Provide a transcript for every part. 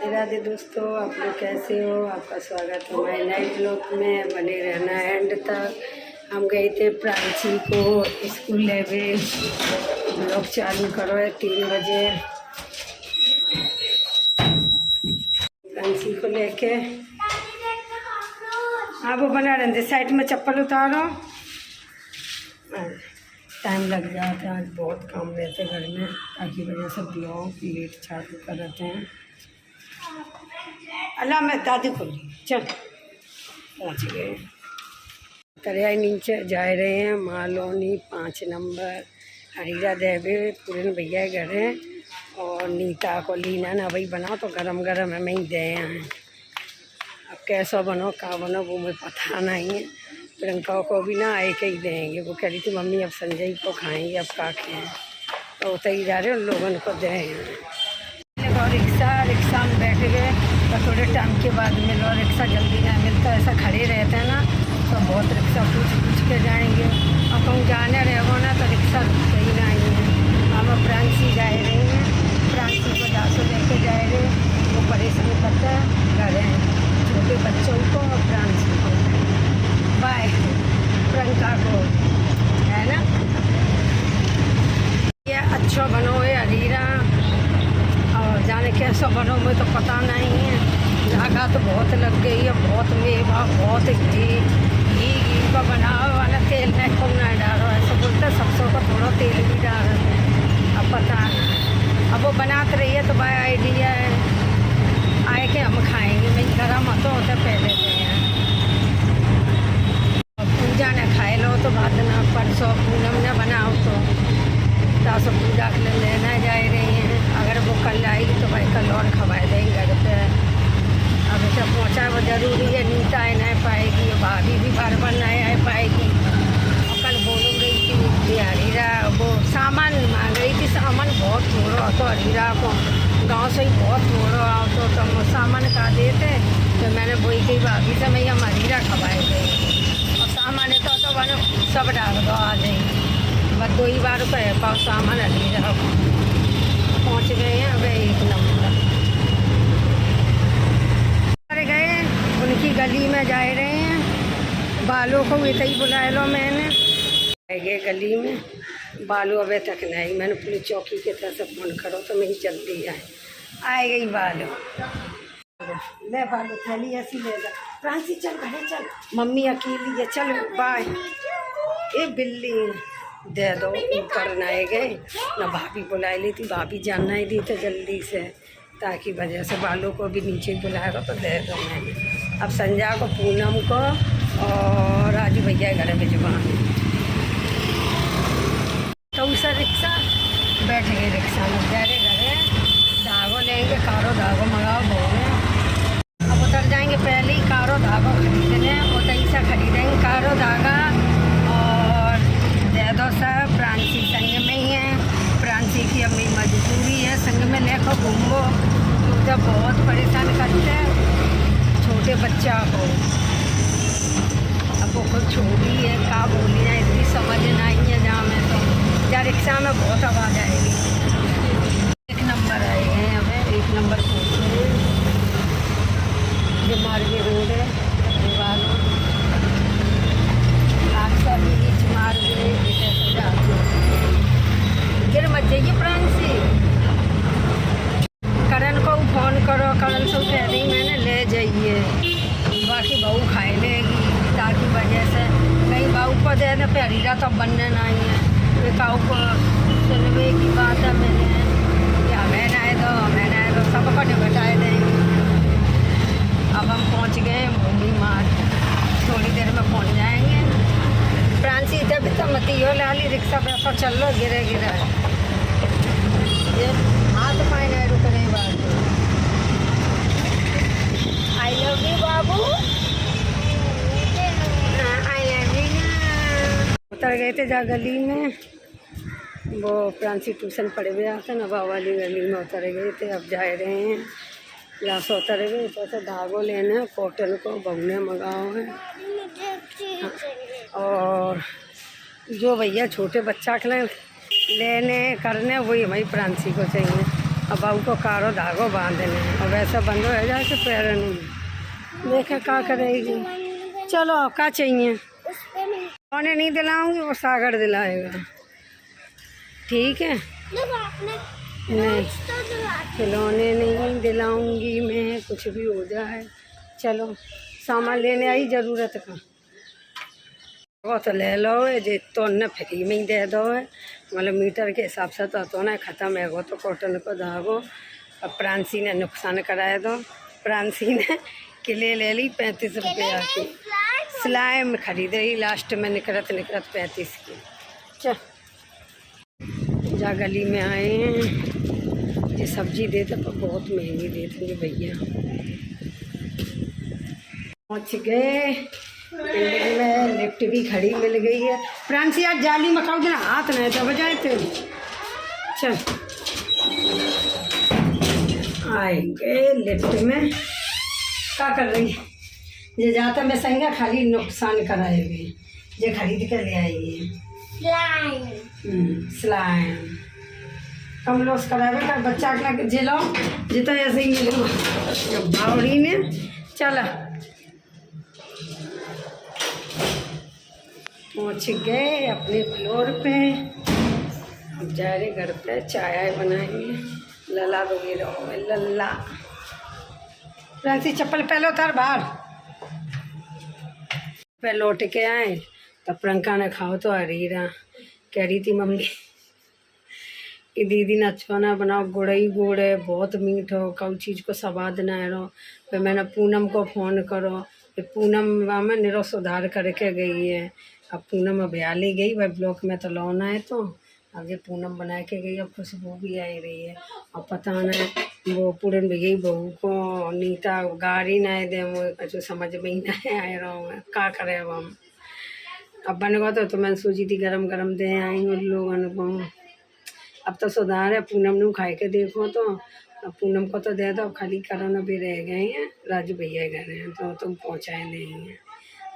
राधे दोस्तों, आप लोग कैसे हो। आपका स्वागत है हमारे नए ब्लॉग में। बने रहना एंड तक। हम गए थे प्रांची को स्कूल लेवे। ब्लॉग चालू करो है 3 बजे। प्रांची को लेके हाँ वो बना रहे थे। साइड में चप्पल उतारो। टाइम लग जाता है, आज बहुत काम रहते घर में, ताकि वजह से ब्लॉग लेट चालू कर रहे हैं। अल्लाह मैं दादी को चल पहुँच गए। तरियाई नीचे जा रहे हैं। मालोनी 5 नंबर हरीरा देवे पूरन भैया घर है। और नीता को लीना ना भाई बनाओ तो गरम गरम हमें ही दे हैं। अब कैसा बनो का बनो वो मुझे पता नहीं है। प्रियंका को भी ना आए के ही देंगे। वो कह रही थी मम्मी अब संजय को खाएंगे, अब का खाएँ तो उतर ही जा रहे उन लोगों को दें। रिक्शा में बैठ गए तो थोड़े टाइम के बाद मिलो। रिक्शा जल्दी ना मिलता, ऐसा खड़े रहते हैं ना तो बहुत रिक्शा पूछ के जाएंगे। और कहूँ जाने रहो ना तो रिक्शा रुकते ही ना है। हम प्रांची जा रहे हैं। प्रांची को दासो लेके जा रहे। वो परेशान करता है घर है छोटे बच्चों को और प्रांची को। बाय प्रियंका को है ना। ये अच्छा बनो है हरीरा। और जाने कैसा बनो मुझे तो पता नहीं है। धागा तो बहुत लग गई है, बहुत मेवा, बहुत घी का बनाओ वाला तेल नहीं खूब नहीं डालो ऐसा बोलते। सबसे को थोड़ा तेल भी डाल रहे हैं। अब पता अब वो बनाते रही है तो बाय आइडिया है आए के हम खाएंगे। मैं गरम तो होता पहले से हैं। पूजा ने खाए लो तो बाद ना परसों पूनम ने बनाओ तो तासो पूजा के लिए लेना जा रही हैं। अगर वो कल आएगी तो भाई कल और खवाए देंगे घर पे। अब जब पहुँचा वो ज़रूरी है। नीता है नहीं पाएगी, भाभी भी बार बार नहीं आ पाएगी। और कल बोल रही थी हरीरा वो सामान मांग रही थी। सामान बहुत थोड़ा तो हरीरा को गांव से ही बहुत थोड़ा आओ तो तुम सामान का देते। तो मैंने वही कही भाभी से मैं हम हरीरा खवाए गए और सामान तो बनो सब डाल दो आ जाएगी। बस 2 ही बार कहे पाओ सामान हरीरा पहुँच गए हैं। अब 1 नंबर गए उनकी गली में जा रहे हैं। बालों को इतना ही बुला लो मैंने गए गली में। बालू अबे तक नहीं। मैंने पुलिस चौकी के तरफ से फ़ोन करो तो मैं ही जल्दी आए गई। बालू ले बालू थैली ऐसी ले जा। प्रांची चल घरे चल, मम्मी अकेली है चल बाय। ए बिल्ली दे दो ऊपर ना गए ना। भाभी बुला ली थी, भाभी जानना ही दी तो जल्दी से ताकि वजह से बालों को भी नीचे बुलाएगा तो दे दो मैंने। अब संजा को पूनम को और राजू भैया घर भिजवाने तो उसे रिक्शा बैठ गए। रिक्शा में गहरे घरे धागो लेंगे। कारो धागो मंगाओ बोले। अब उतर जाएंगे पहले ही कारो धागो खरीदने। उतई से खरीदेंगे कारो धागा और दे दो सब। प्रांची संग में ही है। प्रांची की अपनी मजबूरी है संग में लेकर घूमो तो जब बहुत परेशान करते हैं छोटे बच्चा को। अब वो खुद छोटी है का बोली है इतनी समझ नहीं है। जहाँ में तो या रिक्शा में बहुत आवाज़ आएगी। 1 नंबर आए हैं हमें। 1 नंबर पहुँचे जो मार्गे रोड है हादसा बीच मार्गे गिर मत जाइए। प्रांची करण को फ़ोन करो। करण से कह रही मैंने ले जाइए बाकी बहू खाए लेगी ताकि वजह से कहीं बहू को दे दे पे हरीरा तो बनने नहीं है। काऊ को सुनवे की बात है मैंने कि हमें ना दो सबको निपटाए देंगे। अब हम पहुंच गए भूमि मार्ग। थोड़ी देर में पहुंच जाएंगे। प्रांची जब तो मती हो लाली रिक्शा पे तो चल लो गिरे ये हाथ पाए नहीं रुक रही बात। I love you Babu. I love you. उतर गए थे जा गली में। वो प्रांची ट्यूशन पढ़े हुए आते ना वाली गली में उतर गए थे। अब जा रहे हैं यहाँ से उतर गए तो धागो लेने कॉटन को बहने मंगाओ है। और जो भैया छोटे बच्चा के लेने करने वही हमारी प्रांची को चाहिए। अब बहू को कारो धागो बांधने और वैसा बंद हो जाए तो पैर नहीं देखे क्या करेगी। चलो क्या चाहिए? उन्हें नहीं दिलाऊंगी, वो सागर दिलाएगा। ठीक है, नहीं खिलौने नहीं दिलाऊंगी मैं, कुछ भी हो जाए। चलो सामान लेने आई ज़रूरत का, वो तो ले लो जे तो न फ्री में ही दे दो है, मतलब मीटर के हिसाब से तो ना ख़त्म है वो तो कॉटन को धागो। अब प्रांसी ने नुकसान कराया दो, प्रांसी ने किले ले ली 35 रुपया की, सिलाई में खरीद रही लास्ट में निकलत 35 की। चल जा गली में आए हैं, ये सब्जी देते पर बहुत महंगी देते हैं भैया। पहुँच गए बिल्डिंग में, लिफ्ट भी खड़ी मिल गई है। प्रांसी यार जाली मकाओ देना, हाथ नहीं तो बजाए थे। चल आएंगे लिफ्ट में, क्या कर रही है ये? जाता मैं संगा खाली नुकसान कराएगी, ये खरीद कर ले आएगी स्लाइम कम लॉस करावे का बच्चा के जिलो जितना ऐसे ही मिलेगा भावड़ी ने। चला पहुँच गए अपने फ्लोर पे, अब जा रहे घर पे, चाय बनाएंगे। लला वगैरह हो गए, लल्ला। प्रांसी चप्पल पहले उतार बाहर। पे लौट के आए तो प्रियंका ने खाओ तो हरीरा कह रही थी मम्मी कि दीदी ने अच्छा ना बनाओ, गुड़ ही गुड़ है, बहुत मीठ हो, कई चीज़ को स्वाद ना है। फिर मैंने पूनम को फ़ोन करो, फिर पूनम में निरो सुधार करके गई है। अब पूनम अभ्याली गई भाई ब्लॉक में तो लौना है, तो अब ये पूनम बना के गई। अब खुशबू भी आई रही है। अब पता नहीं वो पूरन भैया बहू को नीता गाड़ी नहीं दे, मुझे समझ में ही नहीं आ रहा हूँ क्या करे। अब हम अब बन गया तो मैंने सोची थी गरम गरम दे आई उन लोगों को। अब तो सुधार है, पूनम ने खाए के देखो तो अब पूनम को तो दे दो, खाली करोना भी रह गए हैं, राजू भैया घर हैं तो तुम पहुँचाए नहीं हैं।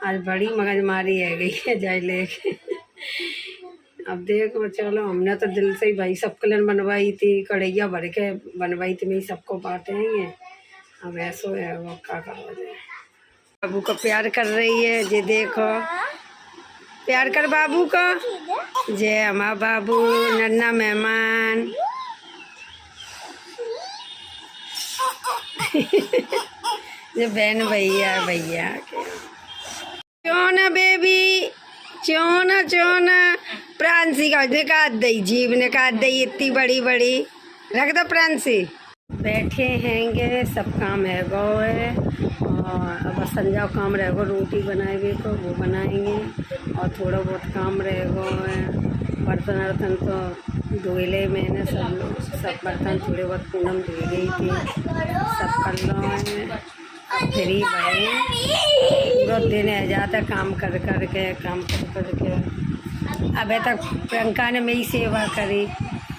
आज बड़ी मगजमारी है गई है जाए लेके। अब देखो चलो, हमने तो दिल से ही भाई सबके लिए बनवाई थी, कढ़ैया भर के बनवाई थी, मैं सबको बांटेंगे। अब ऐसा है वो क्या करो जाए। बाबू को प्यार कर रही है, ये देखो प्यार कर बाबू को। जय हमारा बाबू नन्ना मेहमान। ये बहन भैया भैया चोना बेबी चोना चोना। प्रांसी का निकाल दई, जीव निकाल दई इतनी बड़ी बड़ी, रख दो प्रांसी। बैठे हैंगे, सब काम है गो है, और अब संजा काम रहेगा, रोटी बनाएंगे तो वो बनाएंगे, और थोड़ा बहुत काम रहेगा है। बर्तन वर्तन तो धोले मैंने सब बर्तन थोड़े बहुत पूनम धो गई थी, सब कर लो है। फिर ही भाई पूरा दिन है जाता काम कर के। अबे तक प्रियंका ने मेरी सेवा करी,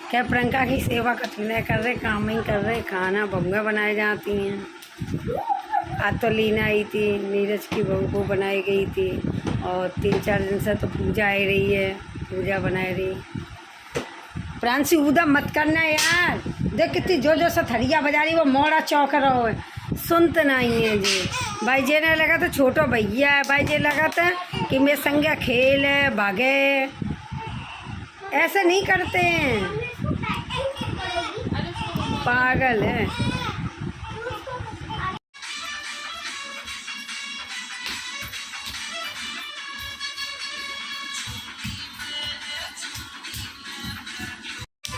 क्या प्रियंका की सेवा कतने कर रहे, काम ही कर रहे, खाना बंगा बनाई जाती हैं। आज तो लीना आई थी, नीरज की बहू को बनाई गई थी, और 3-4 दिन से तो पूजा आई रही है, पूजा बनाई रही। प्रांसी उधम मत करना यार, देख कितनी जोर जोर से थरिया बजा रही, वो मोड़ा चौक रहा है, सुनते नहीं है जी। भाई जे ने लगा तो छोटो भैया है, भाई जे लगा था कि मैं संज्ञा खेल है भागे, ऐसे नहीं करते हैं, पागल है।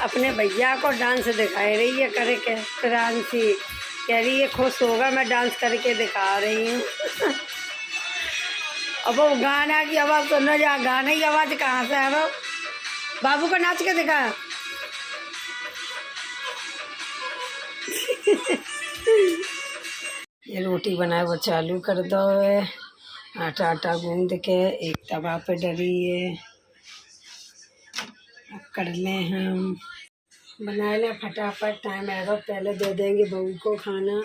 अपने भैया को डांस दिखाई रही है करके, प्रांसी कह रही है खुश होगा मैं डांस करके दिखा रही हूँ। अब वो गाना की आवाज़ सुनो, जा गाने की आवाज़ कहाँ से आ रहा? बाबू को नाच के दिखा। ये रोटी बनाए वो चालू कर दो है, आटा गूंद के एक तवा पे डली है, कर लें हम, बना लें फटाफट, टाइम आएगा पहले दे देंगे बहू को खाना,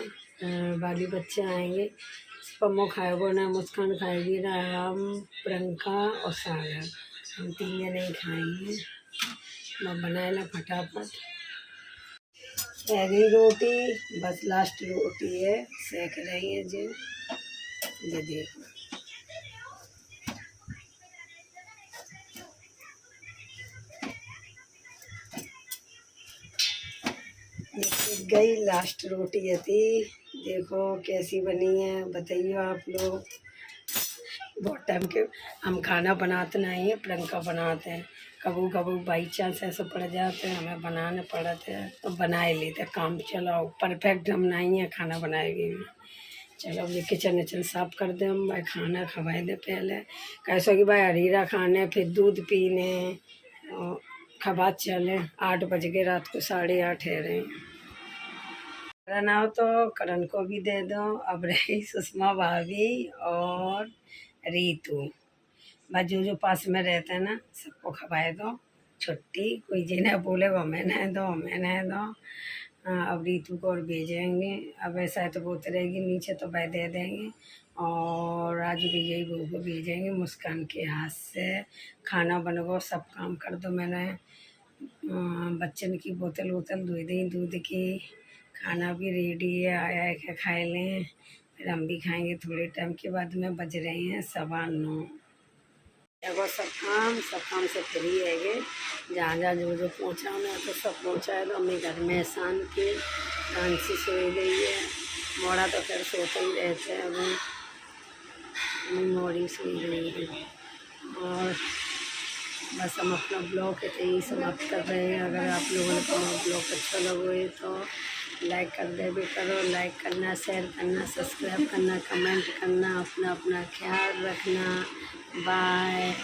बाली बच्चे आएंगे, पम्मो खाएगो ना, मुस्कान खाएगी ना, हम प्रियंका और सागर, हम 3 जने ही खाएंगे। मैं बनाए लें फटाफट। गई रोटी, बस लास्ट रोटी है, सेक रही है जी। ये देखो ये सेक गई, लास्ट रोटी है थी। देखो कैसी बनी है, बताइए आप लोग। बहुत टाइम के हम खाना बनाते नहीं है, प्रियंका बनाते हैं। कभी कभी बाई चांस ऐसे पड़ जाते हैं, हमें बनाने पड़ते हैं तो बना ही लेते हैं। काम चलाओ, परफेक्ट हम नहीं है खाना बनाएगी। चलो अब ये किचन विचन साफ कर दे, हम भाई खाना खवाए दे पहले। कैसे कि भाई हरीरा खाने, फिर दूध पीने, और खबा चले। 8 बज गए रात को, 8:30 है रहे। करण आओ तो करण को भी दे दो। अब रही सुषमा भाभी और रीतू, बस जो पास में रहते हैं ना सबको खवाए दो। छुट्टी कोई जिन्हें बोले वो मैंने दो, मैंने दो। अब रीतू को और भेजेंगे। अब ऐसा है तो वो उतरेगी नीचे तो वह दे देंगे। और राजू भैया बहू को भेजेंगे। मुस्कान के हाथ से खाना बनवाओ, सब काम कर दो। मैंने बच्चन की बोतल वोतल धो दी दूध की। खाना भी रेडी है, आया के खाए लें, फिर हम भी खाएंगे थोड़े टाइम के बाद में। बज रहे हैं 9:15। देखो सब काम से फ्री है ये। जहाँ जहाँ जो जो पहुँचाना है तो सब पहुँचाए दो। अपने घर में एहसान की डांसी सोई गई है। मोड़ा तो फिर सोते ही रहते हैं, अभी मोड़ी सोई गई है। और बस हम अपना ब्लॉग यही समाप्त कर रहे हैं। अगर आप लोगों ने हमारा ब्लॉग अच्छा लगे तो लाइक कर दे भी करो। लाइक करना, शेयर करना, सब्सक्राइब करना, कमेंट करना। अपना अपना ख्याल रखना। बाय।